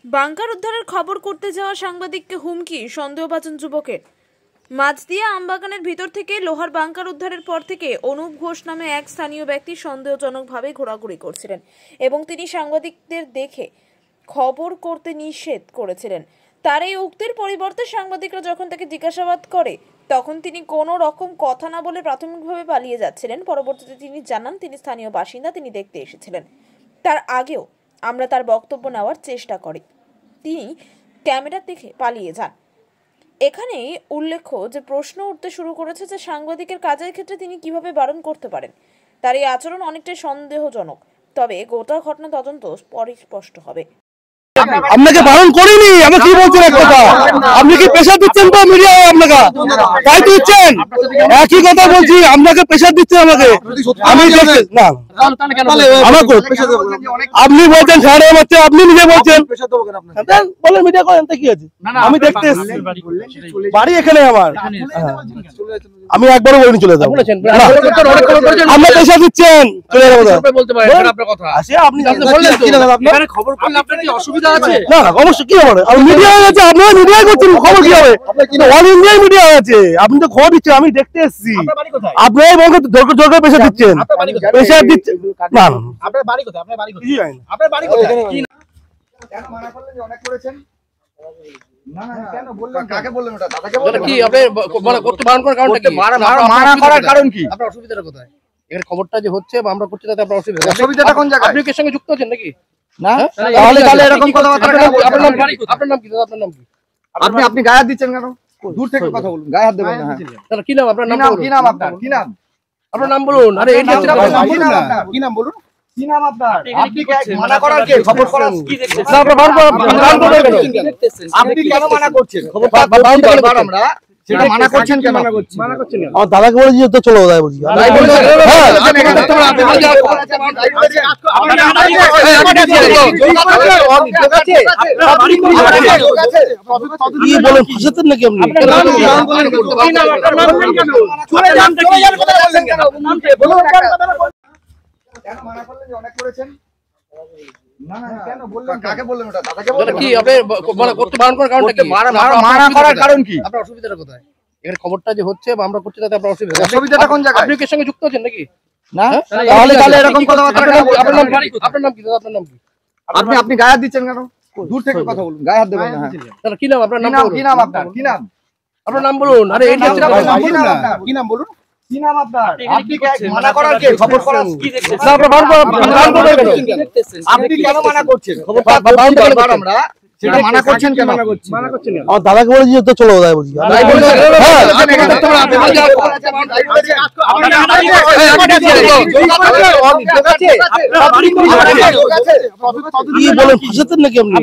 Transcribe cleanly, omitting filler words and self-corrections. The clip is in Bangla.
বাংকার উদ্ধারের খবর করতে যাওয়া সাংবাদিককে হুমকি, সন্দেহভাজন যুবকের। মাঝদিয়া আমবাগানের ভিতর থেকে লোহার বাংকার উদ্ধারের পর থেকে অনুপ ঘোষ নামে এক স্থানীয় ব্যক্তি সন্দেহজনকভাবে ঘোরাঘুরি করছিলেন এবং তিনি সাংবাদিকদের দেখে খবর করতে নিষেধ করেছিলেন। তার এই উক্তির পরিবর্তে সাংবাদিকরা যখন তাকে জিজ্ঞাসাবাদ করে তখন তিনি কোনো রকম কথা না বলে প্রাথমিকভাবে পালিয়ে যাচ্ছিলেন। পরবর্তীতে তিনি জানান তিনি স্থানীয় বাসিন্দা, তিনি দেখতে এসেছিলেন। তার আগেও আমরা তার বক্তব্য নেওয়ার চেষ্টা করি, তিনি ক্যামেরা দেখে পালিয়ে যান। এখানে উল্লেখ্য যে প্রশ্ন উঠতে শুরু করেছে যে সাংবাদিকের কাজের ক্ষেত্রে তিনি কিভাবে বারণ করতে পারেন। তার এই আচরণ অনেকটাই সন্দেহজনক, তবে গোটা ঘটনা তদন্ত পরে স্পষ্ট হবে। আপনাকে বারণ করিনি, আমি কি বলছেন এক কথা, আপনি কি প্রেসার দিচ্ছেন তো মিডিয়ায়, আপনাকে তাই দিচ্ছেন, একই কথা বলছি, আপনাকে প্রেসার দিচ্ছেন আমাকে, আমি না আমাকে আপনি বলছেন সাড়ে মারছে, আপনি নিজে বলছেন বলেন মিডিয়া করেন কি আছে, আমি দেখতে এসেছি, বাড়ি এখানে আমার, আমি একবারও বলিনি চলে যাবো, আপনি প্রেসার দিচ্ছেন চলে যাবো, আপনি খবর করলে আপনার কি অসুবিধা? না অবশ্যই, কি হবে, মিডিয়া আছে, আপনারা মিডিয়া করছেন, খবর কি হবে, অল ইন্ডিয়ায় মিডিয়া আছে, আপনি তো খবর দিচ্ছেন, আমি দেখতে এসেছি, আপনারাই বলতে জোর প্রেসার দিচ্ছেন, প্রেসার দিচ্ছেন, না আপনার বাড়ি কোথায়, আপনার বাড়ি কোথায়, আপনার বাড়ি কোথায়, কেন মানা করলেন যে অনেক করেছেন, না না কেন বললেন, কাকে বললেন, ওটা দাদাকে বললেন কি, আপনি মানে করতে বারণ করার কারণটা কি, মানা করার কারণ কি, আপনার অসুবিধাটা কোথায়, এখানে খবরটা যে হচ্ছে বা আমরা করছি তাতে আপনার অসুবিধাটা কোন জায়গায়, আপনি কি এর সঙ্গে যুক্ত আছেন নাকি? না তাহলে এরকম কথাবার্তা কেন? আপনার নাম কি দাদা, আপনার নাম কি, আপনি গায়ে হাত দিচ্ছেন কেন? দূর থেকে কথা বলুন, গায়ে হাত দেবেন না। তাহলে কি নাম আপনার, নাম কি, নাম আপনার কি, নাম আপনার নাম বলুন, আরে এই হচ্ছে কি নাম বলুন, কি নাম আপনার, আপনি মানা করার কে, খবর করার কি দেখছেন, না আপনারা আপনি কেন মানা করছেন, খবর বারবার আমরা সেটা মানা করছেন কেন, মানা করছেন আমার দাদাকে বলেছি তো চলো দাদা বলছি, কি বলেন ফাঁসাতেন নাকি আপনি? না না কেন বললেন, কাকে বললেন, ওটা দাদাকে বললেন কি, আপনি মানে করতে বারণ করার কারণটা কি, মানা করার কারণ কি, আপনার অসুবিধাটা কোথায়, এখানে খবরটা যে হচ্ছে বা আমরা করছি তাতে আপনার অসুবিধাটা কোন জায়গায়, আপনি কি এর সঙ্গে যুক্ত আছেন নাকি? না তাহলে এরকম কথাবার্তা কেন? আপনার নাম কি দাদা, আপনার নাম কি, আপনি গায়ে হাত দিচ্ছেন কেন? দূর থেকে কথা বলুন, গায়ে হাত দেবেন না। তাহলে কি নাম আপনার, নাম কি, নাম আপনার কি, নাম আপনার নাম বলুন, আরে এই হচ্ছে কি নাম বলুন, কি নাম আপনার, আপনি মানা করার কে, খবর করার কি দেখছেন, না আপনারা আপনি কেন মানা করছেন, খবর বারবার আমরা সেটা মানা করছেন কেন, মানা করছেন কেন? আমার দাদাকে বলেছি তো চলো দাদা বলছি, কি বলেন ফাঁসাতেন নাকি আপনি?